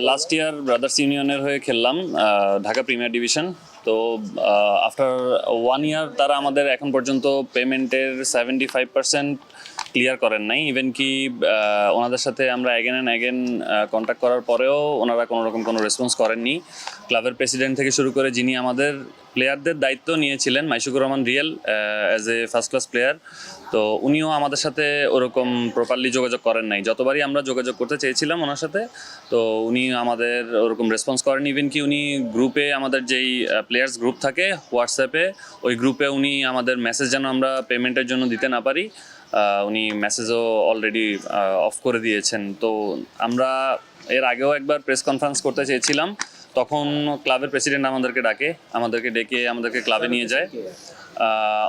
Last year brothers ইউনিয়নের হয়ে খেললাম ঢাকা প্রিমিয়ার ডিভিশন। তো আফটার 1 ইয়ার তারা আমাদের এখন পর্যন্ত পেমেন্টের 75% ক্লিয়ার করেন নাই। ইভেন কি ওনাদের সাথে আমরা অ্যাগেন অ্যান্ড অ্যাগেন কন্ট্যাক্ট করার পরেও ওনারা কোনো রকম কোনো রেসপন্স করেননি। ক্লাবের প্রেসিডেন্ট থেকে শুরু করে যিনি আমাদের প্লেয়ারদের দায়িত্ব নিয়েছিলেন Maishukur Rahman real as a first class player, তো উনিও আমাদের সাথে ওরকম প্রপারলি যোগাযোগ করেন নাই। যতবারই আমরা যোগাযোগ করতে চেয়েছিলাম ওনার সাথে, তো উনি আমাদের ওরকম রেসপন্স করেন। ইভেন কি উনি গ্রুপে, আমাদের যেই প্লেয়ার্স গ্রুপ থাকে হোয়াটসঅ্যাপে, ওই গ্রুপে উনি আমাদের মেসেজ যেন আমরা পেমেন্টের জন্য দিতে না পারি, উনি মেসেজও অলরেডি অফ করে দিয়েছেন। তো আমরা এর আগেও একবার প্রেস কনফারেন্স করতে চেয়েছিলাম, তখন ক্লাবের প্রেসিডেন্ট আমাদেরকে ডেকে আমাদেরকে ক্লাবে নিয়ে যায়।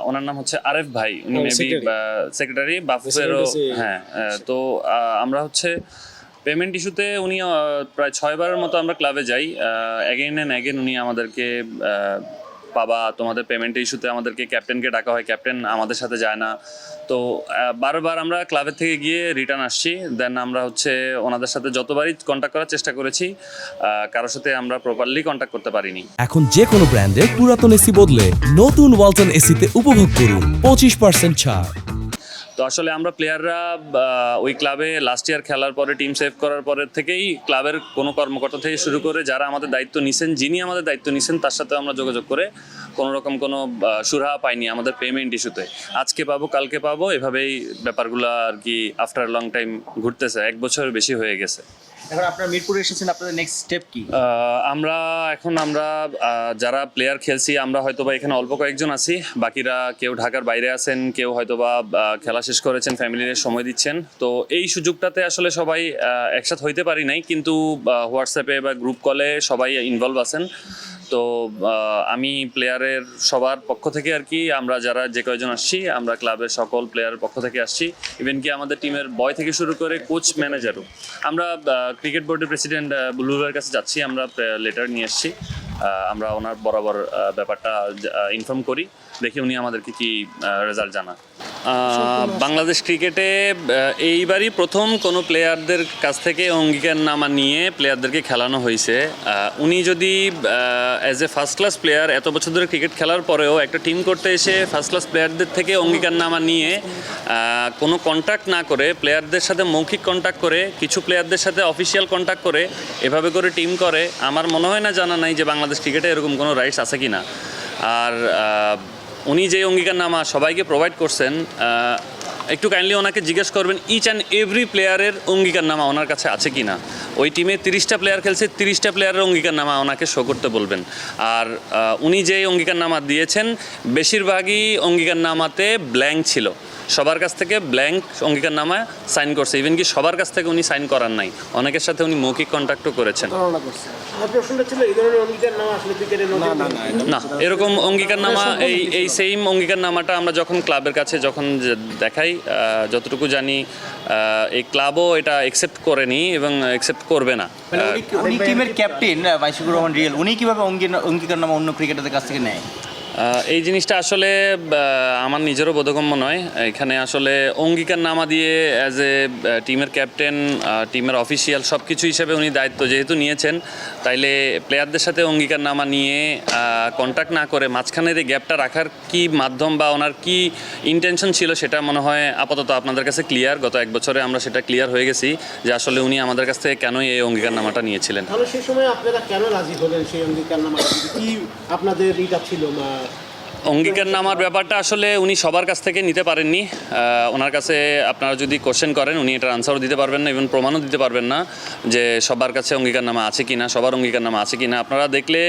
ওনার নাম হচ্ছে আরেফ ভাই, উনি মেবি সেক্রেটারি বাফুফেরও। হ্যাঁ, তো আমরা হচ্ছে পেমেন্ট ইস্যুতে উনি প্রায় 6 বারের মতো আমরা ক্লাবে যাই, অ্যাগেন অ্যান্ড অ্যাগেন উনি আমাদেরকে বাবা তোমাদের পেমেন্ট ইস্যুতে আমাদেরকে ক্যাপ্টেনকে ডাকা হয়, ক্যাপ্টেন আমাদের সাথে যায় না। তো বারবার আমরা ক্লাবের থেকে গিয়ে রিটার্ন আসছি। দেন আমরা হচ্ছে ওনাদের সাথে যতবারই কন্ট্যাক্ট করার চেষ্টা করেছি, কারোর সাথে আমরা প্রপারলি কন্ট্যাক্ট করতে পারিনি। এখন যে কোনো ব্র্যান্ডের পুরাতন এসি বদলে নতুন ওয়ালটন এসিতে উপভোগ করুন 25% ছাড়। তো আসলে আমরা প্লেয়াররা ওই ক্লাবে লাস্ট ইয়ার খেলার পরে, টিম সেভ করার পরের থেকেই ক্লাবের কোনো কর্মকর্তা থেকে শুরু করে যারা আমাদের দায়িত্ব নিছেন, যিনি আমাদের দায়িত্ব নিছেন তার সাথে আমরা যোগাযোগ করে কোনো রকম কোনো সুরাহা পাইনি আমাদের পেমেন্ট ইস্যুতে। আজকে পাবো, কালকে পাবো, এভাবেই ব্যাপারগুলো আর কি আফটার লং টাইম ঘুরতেছে। 1 বছরের বেশি হয়ে গেছে। এখন আপনারা মিরপুরে এসেছেন, আপনাদের নেক্সট স্টেপ কি? আমরা যারা প্লেয়ার খেলছি, আমরা হয়তোবা এখানে অল্প কয়েকজন আছি, বাকিরা কেউ ঢাকার বাইরে আছেন, কেউ হয়তোবা খেলা শেষ করেছেন, ফ্যামিলির সময় দিচ্ছেন। তো এই সুযোগটাতে আসলে সবাই একসাথে হইতে পারি নাই, কিন্তু হোয়াটসঅ্যাপে বা গ্রুপ কলে সবাই ইনভলভ আছেন। তো আমি প্লেয়ারের সবার পক্ষ থেকে আর কি, আমরা যারা যে কয়েকজন আসছি, আমরা ক্লাবের সকল প্লেয়ারের পক্ষ থেকে আসছি। ইভেন কি আমাদের টিমের বয় থেকে শুরু করে কোচ, ম্যানেজারও। আমরা ক্রিকেট বোর্ডের প্রেসিডেন্ট বুলবুলের কাছে যাচ্ছি, আমরা লেটার নিয়ে এসেছি। আমরা ওনার বরাবর ব্যাপারটা ইনফর্ম করি, দেখি উনি আমাদেরকে কি রেজাল্ট জানান। বাংলাদেশ ক্রিকেটে এইবারই প্রথম কোনো প্লেয়ারদের কাছ থেকে অঙ্গীকারনামা নিয়ে প্লেয়ারদেরকে খেলানো হয়েছে। উনি যদি as a first class player এত বছর ধরে ক্রিকেট খেলার পরেও একটা টিম করতে এসে ফার্স্ট ক্লাস প্লেয়ারদের থেকে অঙ্গীকারনামা নিয়ে কোনো কন্ট্যাক্ট না করে, প্লেয়ারদের সাথে মৌখিক কন্ট্যাক্ট করে, কিছু প্লেয়ারদের সাথে অফিসিয়াল কন্ট্যাক্ট করে এভাবে করে টিম করে, আমার মনে হয় না, জানা নাই যে বাংলাদেশ ক্রিকেটে এরকম কোনো রাইটস আছে কি না। আর উনি যে অঙ্গীকারনামা সবাইকে প্রোভাইড করছেন, একটু কাইন্ডলি ওনাকে জিজ্ঞেস করবেন ইচ অ্যান্ড এভরি প্লেয়ারের অঙ্গীকারনামা ওনার কাছে আছে কি না। ওই টিমে 30টা প্লেয়ার খেলছে, 30টা প্লেয়ারের অঙ্গীকারনামা ওনাকে শো করতে বলবেন। আর উনি যে অঙ্গীকারনামা দিয়েছেন, বেশিরভাগই অঙ্গীকারনামাতে ব্ল্যাঙ্ক ছিল। সবার কাছ থেকে ব্ল্যাঙ্ক অঙ্গীকারনামা সাইন করছে। ইভেন কি সবার কাছ থেকে উনি সাইন করার নাই, অনেকের সাথে উনি মৌখিক কন্ট্যাক্টও করেছেন। না, এরকম অঙ্গীকারনামা, এই সেম অঙ্গীকারনামাটা আমরা যখন ক্লাবের কাছে যখন দেখাই, যতটুকু জানি এই ক্লাবও এটা অ্যাকসেপ্ট করেনি এবং অ্যাকসেপ্ট করবে না। উনি টিমের ক্যাপ্টেন মাইশুকুর রহমান রিয়েল, উনি কিভাবে অঙ্গীকারনামা অন্য ক্রিকেটারদের কাছ থেকে নেয়? এই জিনিসটা আসলে আমার নিজেরও বোধগম্য নয়। এখানে আসলে অঙ্গীকারনামা দিয়ে অ্যাজ এ টিমের ক্যাপ্টেন, টিমের অফিসিয়াল সব কিছু হিসেবে উনি দায়িত্ব যেহেতু নিয়েছেন, তাইলে প্লেয়ারদের সাথে অঙ্গীকারনামা নিয়ে কন্ট্যাক্ট না করে মাঝখানের এই গ্যাপটা রাখার কি মাধ্যম বা ওনার কি ইন্টেনশন ছিল, সেটা মনে হয় আপাতত আপনাদের কাছে ক্লিয়ার। গত 1 বছরে আমরা সেটা ক্লিয়ার হয়ে গেছি যে আসলে উনি আমাদের কাছ থেকে কেন এই অঙ্গীকারনামাটা নিয়েছিলেন। তাহলে সেই সময় আপনারা কেন রাজি হলেন সেই অঙ্গীকারনামাটা? কি আপনাদের এটা ছিল না? অঙ্গীকারনামার ব্যাপারটা আসলে উনি সবার কাছ থেকে নিতে পারেননি। ওনার কাছে আপনারা যদি কোশ্চেন করেন, উনি এটার আনসারও দিতে পারবেন না, ইভেন প্রমাণও দিতে পারবেন না যে সবার কাছে অঙ্গীকারনামা আছে কি না, সবার অঙ্গীকারনামা আছে কি না। আপনারা দেখলে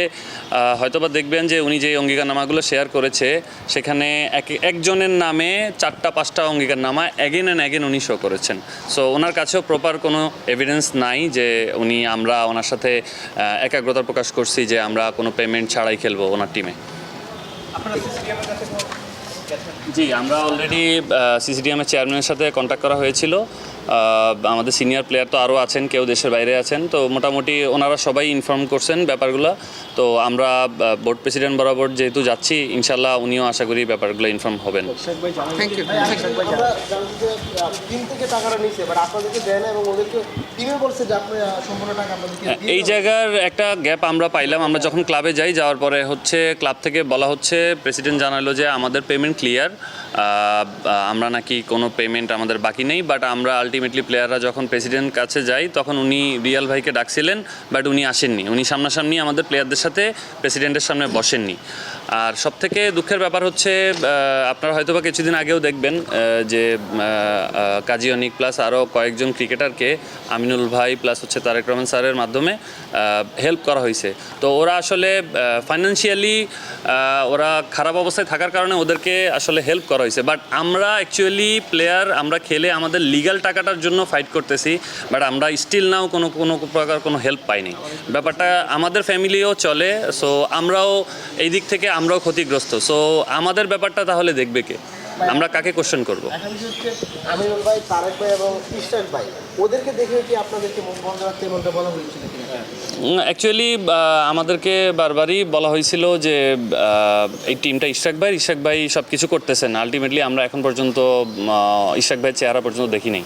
হয়তোবা দেখবেন যে উনি যে অঙ্গীকারনামাগুলো শেয়ার করেছে, সেখানে একজনের নামে 4টা-5টা অঙ্গীকারনামা অ্যাগেন অ্যান্ড অ্যাগেন উনি শো করেছেন। সো ওনার কাছেও প্রপার কোনো এভিডেন্স নাই যে আমরা ওনার সাথে একাগ্রতা প্রকাশ করছি যে আমরা কোনো পেমেন্ট ছাড়াই খেলবো ওনার টিমে। জি, আমরা অলরেডি সিসিডিএমের চেয়ারম্যানের সাথে কন্ট্যাক্ট করা হয়েছিল। আমাদের সিনিয়র প্লেয়ার তো আরও আছেন, কেউ দেশের বাইরে আছেন, তো মোটামুটি ওনারা সবাই ইনফর্ম করছেন ব্যাপারগুলো। তো আমরা বোর্ড প্রেসিডেন্ট বরাবর যেহেতু যাচ্ছি, ইনশাল্লাহ উনিও আশা করি ব্যাপারগুলো ইনফর্ম হবেন। টিম থেকে টাকাটা নিছে বাট আপনাদেরকে দেয় না এবং ওদেরকে টিমে বলছে যে আপনি সম্পূর্ণ টাকা আপনাদেরকে দিয়ে এই দেওয়া জায়গার একটা গ্যাপ আমরা পাইলাম। আমরা যখন ক্লাবে যাই, যাওয়ার পরে হচ্ছে ক্লাব থেকে বলা হচ্ছে, প্রেসিডেন্ট জানালো যে আমাদের পেমেন্ট ক্লিয়ার, আমরা নাকি কোনো পেমেন্ট আমাদের বাকি নেই। বাট আমরা আলটিমেটলি প্লেয়াররা যখন প্রেসিডেন্ট কাছে যাই তখন উনি রিয়াল ভাইকে ডাকছিলেন, বাট উনি আসেননি। উনি সামনাসামনি আমাদের প্লেয়ারদের সাথে প্রেসিডেন্টের সামনে বসেননি। আর সবথেকে দুঃখের ব্যাপার হচ্ছে, আপনারা হয়তো বা কিছুদিন আগেও দেখবেন যে কাজী অনিক প্লাস আরও কয়েকজন ক্রিকেটারকে আমিনুল ভাই প্লাস হচ্ছে তারেক রহমান স্যারের মাধ্যমে হেল্প করা হয়েছে। তো ওরা আসলে ফাইন্যান্সিয়ালি ওরা খারাপ অবস্থায় থাকার কারণে ওদেরকে আসলে হেল্প করা হয়েছে। বাট আমরা অ্যাকচুয়ালি প্লেয়ার, আমরা খেলে আমাদের লিগ্যাল টাকাটার জন্য ফাইট করতেছি, বাট আমরা স্টিল নাও কোনো প্রকার কোনো হেল্প পাইনি। ব্যাপারটা আমাদের ফ্যামিলিও চলে, সো আমরাও এই দিক থেকে আমরাও ক্ষতিগ্রস্ত। সো আমাদের ব্যাপারটা তাহলে দেখবে কে? আমরা কাকে কোশ্চেন করবো? এখন হচ্ছে আমিনুল ভাই, তারেক ভাই এবং ইশরাক ভাই, ওদেরকে দেখে কি আপনাদেরকে মুখ বন্ধ রাখতে এমনটা বলা হয়েছিল কিনা? অ্যাকচুয়ালি আমাদেরকে বারবারই বলা হয়েছিল যে এই টিমটা ইশরাক ভাই সব কিছু করতেছেন। আলটিমেটলি আমরা এখন পর্যন্ত ইশরাক ভাইয়ের চেহারা পর্যন্ত দেখি নাই।